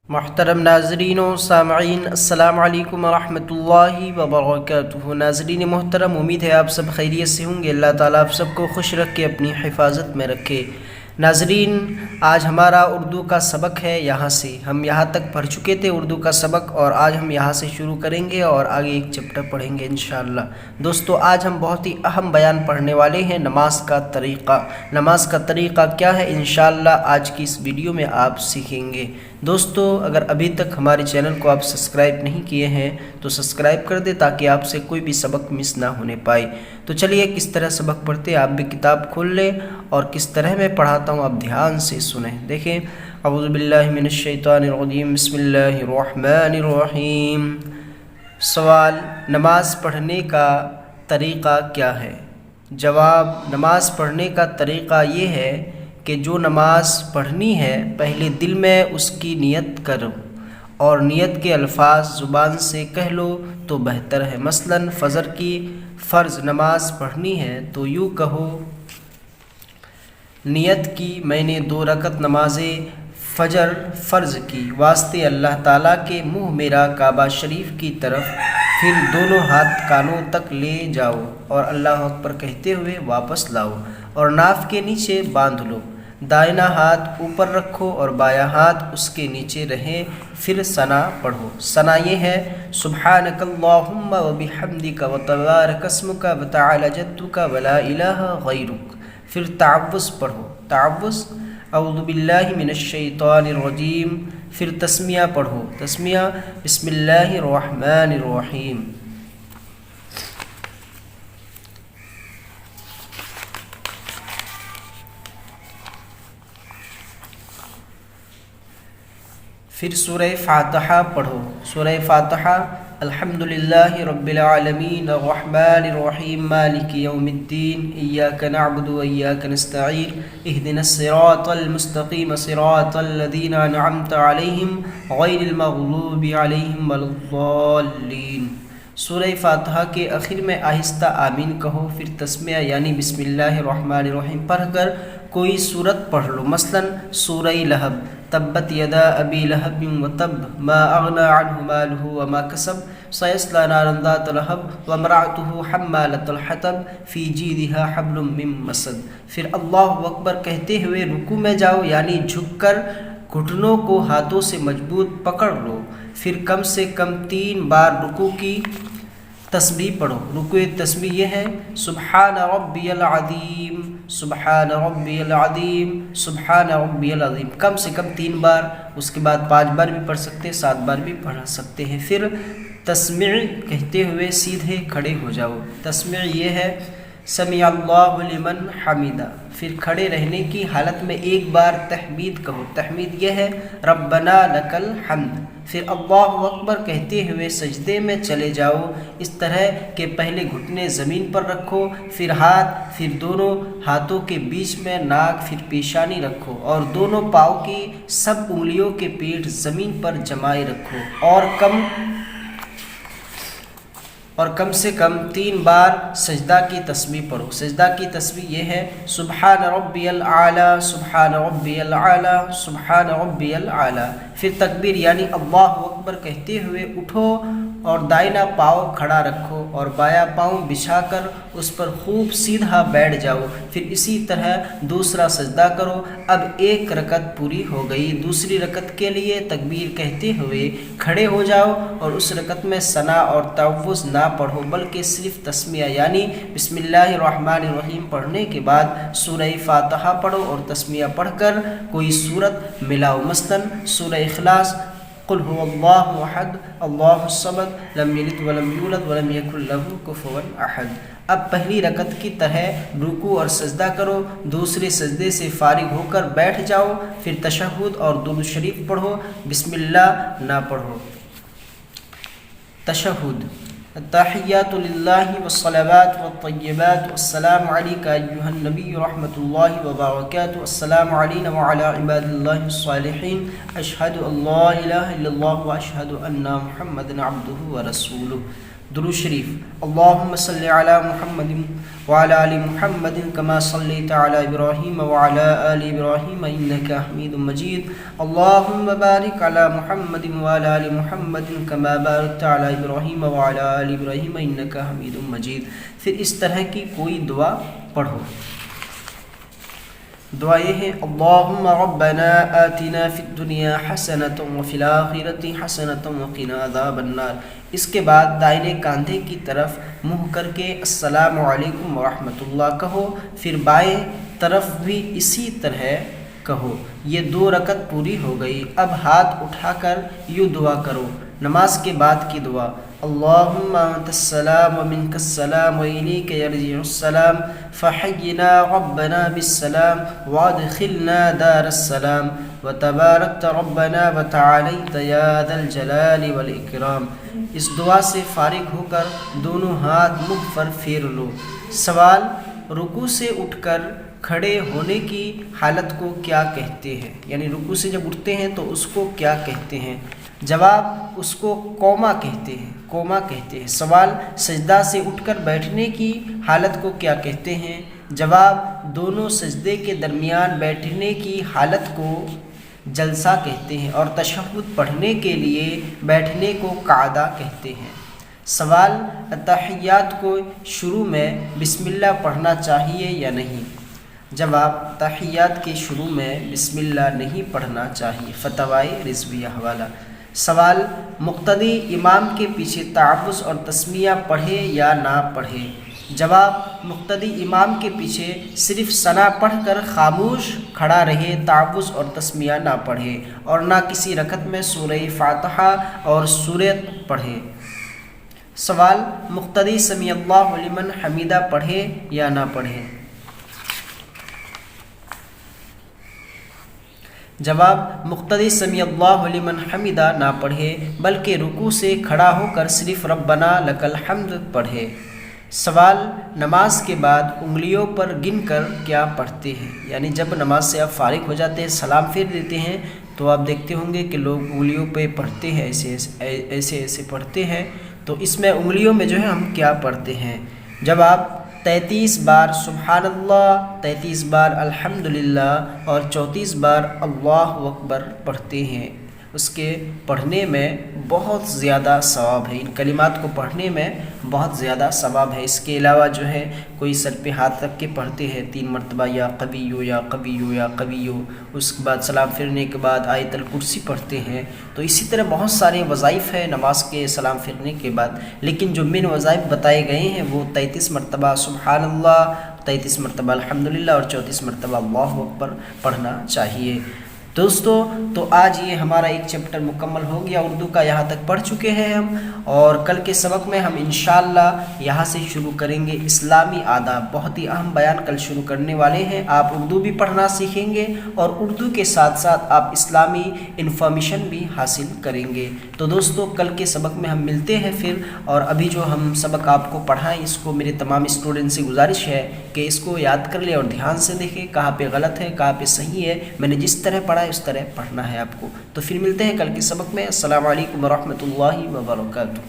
محترم ناظرین و سامعین، السلام علیکم ورحمۃ اللہ وبرکاتہ۔ ناظرین محترم، امید ہے آپ سب خیریت سے ہوں گے۔ اللہ تعالیٰ آپ سب کو خوش رکھے، اپنی حفاظت میں رکھے۔ ناظرین، آج ہمارا اردو کا سبق ہے یہاں سے۔ ہم یہاں تک پڑھ چکے تھے اردو کا سبق، اور آج ہم یہاں سے شروع کریں گے اور آگے ایک چیپٹر پڑھیں گے انشاءاللہ۔ دوستو، آج ہم بہت ہی اہم بیان پڑھنے والے ہیں، نماز کا طریقہ۔ نماز کا طریقہ کیا ہے، انشاءاللہ آج کی اس ویڈیو میں آپ سیکھیں گے۔ دوستو، اگر ابھی تک ہمارے چینل کو آپ سبسکرائب نہیں کیے ہیں تو سبسکرائب کر دیں تاکہ آپ سے کوئی بھی سبق مس نہ ہونے پائے۔ تو چلیے کس طرح سبق پڑھتے ہیں، آپ بھی کتاب کھول لیں اور کس طرح میں پڑھاتا ہوں آپ دھیان سے سنیں۔ دیکھیں، اعوذ باللہ من الشیطان الرجیم، بسم اللہ الرحمن الرحیم۔ سوال: نماز پڑھنے کا طریقہ کیا ہے؟ جواب: نماز پڑھنے کا طریقہ یہ ہے کہ جو نماز پڑھنی ہے پہلے دل میں اس کی نیت کرو، اور نیت کے الفاظ زبان سے کہہ لو تو بہتر ہے۔ مثلا فجر کی فرض نماز پڑھنی ہے تو یوں کہو: نیت کی میں نے 2 رکعت نماز فجر فرض کی، واسطے اللہ تعالیٰ کے منہ میرا کعبہ شریف کی طرف، پھر دونوں ہاتھ کانوں تک لے جاؤ اور اللہ اکبر کہتے ہوئے واپس لاؤ اور ناف کے نیچے باندھ لو۔ دائنا ہاتھ اوپر رکھو اور بایاں ہاتھ اس کے نیچے رہے، پھر ثنا پڑھو۔ ثنا یہ ہے: سبحانک اللہم وبحمدک وتبارک اسمک وتعالی جدک ولا الہ غیرک۔ پھر تعوذ پڑھو۔ تعوذ: اعوذ باللہ من الشیطان الرجیم۔ پھر تسمیہ پڑھو۔ تسمیہ: بسم اللہ الرحمن الرحیم۔ پھر سورہ فاتحہ پڑھو۔ سورہ فاتحہ: الحمدللہ رب العالمین الرحمن الرحیم مالک یوم الدین ایاک نعبد و ایاک نستعین اہدنا الصراط المستقیم صراط الذین انعمت علیہم غیر المغضوب علیہم ولا الضالین۔ سورہ فاتحہ کے آخر میں آہستہ آمین کہو۔ پھر تسمیہ یعنی بسم اللہ الرحمن الرحیم پڑھ کر کوئی سورت پڑھ لو۔ مثلا سورہ لہب: تبت یدا ابی لہب وتب ما اغنی عنہ مالہ وما کسب سیصلی نارا ذات لہب وامرأتہ حمالۃ الحطب فی جیدہا حبل من مسد۔ پھر اللہ اکبر کہتے ہوئے رکوع میں جاؤ، یعنی جھک کر گھٹنوں کو ہاتھوں سے مضبوط پکڑ لو۔ پھر کم سے کم 3 بار رکوع کی تسبیح پڑھو۔ رکوع تسبیح یہ ہے: سبحان ربی العظیم، سبحان ربی العظیم، سبحان ربی العظیم، کم سے کم 3 بار۔ اس کے بعد 5 بار بھی پڑھ سکتے ہیں، 7 بار بھی پڑھ سکتے ہیں۔ پھر تسمیع کہتے ہوئے سیدھے کھڑے ہو جاؤ۔ تسمیع یہ ہے: سمیع اللہ لمن حمدہ۔ پھر کھڑے رہنے کی حالت میں 1 بار تحمید کہو۔ تحمید یہ ہے: ربنا لک الحمد۔ پھر اللہ اکبر کہتے ہوئے سجدے میں چلے جاؤ، اس طرح کہ پہلے گھٹنے زمین پر رکھو، پھر ہاتھ، پھر دونوں ہاتھوں کے بیچ میں ناک، پھر پیشانی رکھو، اور دونوں پاؤں کی سب انگلیوں کے پیٹھ زمین پر جمائے رکھو، اور کم سے کم 3 بار سجدہ کی تسبیح پڑھو۔ سجدہ کی تسبیح یہ ہے: سبحان ربی العالی، سبحان ربی العالی، سبحان ربی العالی۔ پھر تکبیر یعنی اللہ اکبر کہتے ہوئے اٹھو اور دائنا پاؤں کھڑا رکھو اور بایاں پاؤں بچھا کر اس پر خوب سیدھا بیٹھ جاؤ۔ پھر اسی طرح دوسرا سجدہ کرو۔ اب 1 رکعت پوری ہو گئی۔ دوسری رکعت کے لیے تکبیر کہتے ہوئے کھڑے ہو جاؤ اور اس رکعت میں ثنا اور تعوذ نہ پڑھو، بلکہ صرف تسمیہ یعنی بسم اللہ الرحمن الرحیم پڑھنے کے بعد سورہ فاتحہ پڑھو اور تسمیہ پڑھ کر کوئی سورت ملاؤ۔ مثلا سورہ اخلاص: قل هو اللہ احد اللہ الصمد لم یلد ولم یولد ولم یکن لہ کفوا احد۔ اب پہلی رکعت کی طرح رکوع اور سجدہ کرو، دوسرے سجدے سے فارغ ہو کر بیٹھ جاؤ، پھر تشہد اور درود شریف پڑھو، بسم اللہ نہ پڑھو۔ تشہد: التحیات للہ والصلوات والطیبات والسلام علیک ایہا النبی رحمۃ اللہ وبرکاتہ، السلام علینا وعلی عباد اللہ الصالحین، اشہد ان لا الہ الا اللہ واشہد ان محمدا عبدہ ورسولہ۔ درود شریف اللہم صلی علی محمد وعلی آل محمد کما صلیت علی ابراہیم وعلی آل ابراہیم انک حمید مجید اللہم بارک علی محمد وعلی آل محمد کما بارکت علی ابراہیم وعلی آل ابراہیم انک حمید مجید۔ پھر اس طرح کی کوئی دعا پڑھو۔ دعا یہ ہے اللہم ربنا آتنا فی الدنیا حسنۃ وفی الآخرۃ حسنۃ وقنا عذاب النار۔ اس کے بعد دائنے کاندھے کی طرف منہ کر کے السلام علیکم ورحمۃ اللہ کہو، پھر بائیں طرف بھی اسی طرح کہو۔ یہ 2 رکعت پوری ہو گئی۔ اب ہاتھ اٹھا کر یوں دعا کرو، نماز کے بعد کی دعا اللہم انت السلام ومنک السلام والیک یرجع السلام فحینا ربنا بالسلام وادخلنا دار السلام وتبارکت ربنا وتعالیت یا ذا الجلال والاکرام۔ اس دعا سے فارغ ہو کر دونوں ہاتھ منہ پر پھیر لو۔ سوال، رکوع سے اٹھ کر کھڑے ہونے کی حالت کو کیا کہتے ہیں؟ یعنی رکوع سے جب اٹھتے ہیں تو اس کو کیا کہتے ہیں؟ جواب، اس کو قوما کہتے ہیں، قوما کہتے ہیں۔ سوال، سجدہ سے اٹھ کر بیٹھنے کی حالت کو کیا کہتے ہیں؟ جواب، دونوں سجدے کے درمیان بیٹھنے کی حالت کو جلسہ کہتے ہیں، اور تشہد پڑھنے کے لیے بیٹھنے کو قعدہ کہتے ہیں۔ سوال، تحیات کو شروع میں بسم اللہ پڑھنا چاہیے یا نہیں؟ جواب، تحیات کے شروع میں بسم اللہ نہیں پڑھنا چاہیے۔ فتاوی رضویہ حوالہ۔ سوال، مقتدی امام کے پیچھے تعوذ اور تسمیہ پڑھے یا نہ پڑھے؟ جواب، مقتدی امام کے پیچھے صرف ثنا پڑھ کر خاموش کھڑا رہے، تعوذ اور تسمیہ نہ پڑھے، اور نہ کسی رکعت میں سورہ فاتحہ اور سورت پڑھے۔ سوال، مقتدی سمیع اللہ لمن حمیدہ پڑھے یا نہ پڑھے؟ جواب، مقتدی سمیع اللہ لمن حمیدہ نہ پڑھے، بلکہ رکوع سے کھڑا ہو کر صرف ربنا لک الحمد پڑھے۔ سوال، نماز کے بعد انگلیوں پر گن کر کیا پڑھتے ہیں؟ یعنی جب نماز سے آپ فارغ ہو جاتے ہیں، سلام پھیر دیتے ہیں، تو آپ دیکھتے ہوں گے کہ لوگ انگلیوں پہ پڑھتے ہیں، ایسے پڑھتے ہیں۔ تو اس میں انگلیوں میں جو ہے ہم کیا پڑھتے ہیں؟ جب آپ 33 بار سبحان اللہ، 33 بار الحمدللہ اور 34 بار اللہ اکبر پڑھتے ہیں، اس کے پڑھنے میں بہت زیادہ ثواب ہے۔ ان کلمات کو پڑھنے میں بہت زیادہ ثواب ہے۔ اس کے علاوہ جو ہے کوئی سر پہ ہاتھ رکھ کے پڑھتے ہیں 3 مرتبہ یا قویو یا قویو یا قویو، اس کے بعد سلام پھرنے کے بعد آیت الکرسی پڑھتے ہیں۔ تو اسی طرح بہت سارے وظائف ہیں نماز کے سلام پھرنے کے بعد، لیکن جو مین وظائف بتائے گئے ہیں وہ 33 مرتبہ سبحان اللہ، 33 مرتبہ الحمدللہ اور 34 مرتبہ اللہ اکبر پڑھنا چاہیے۔ دوستو، تو آج یہ ہمارا ایک چیپٹر مکمل ہو گیا اردو کا، یہاں تک پڑھ چکے ہیں ہم، اور کل کے سبق میں ہم انشاءاللہ یہاں سے شروع کریں گے اسلامی آداب۔ بہت ہی اہم بیان کل شروع کرنے والے ہیں۔ آپ اردو بھی پڑھنا سیکھیں گے اور اردو کے ساتھ ساتھ آپ اسلامی انفارمیشن بھی حاصل کریں گے۔ تو دوستو، کل کے سبق میں ہم ملتے ہیں پھر، اور ابھی جو ہم سبق آپ کو پڑھائیں اس کو میرے تمام اسٹوڈنٹ سے گزارش ہے کہ اس کو یاد کر لیں اور دھیان سے دیکھیں کہاں پہ غلط ہے کہاں پہ صحیح ہے۔ میں نے جس طرح پڑھا اس طرح پڑھنا ہے آپ کو۔ تو پھر ملتے ہیں کل کے سبق میں۔ السلام علیکم ورحمۃ اللہ وبرکاتہ۔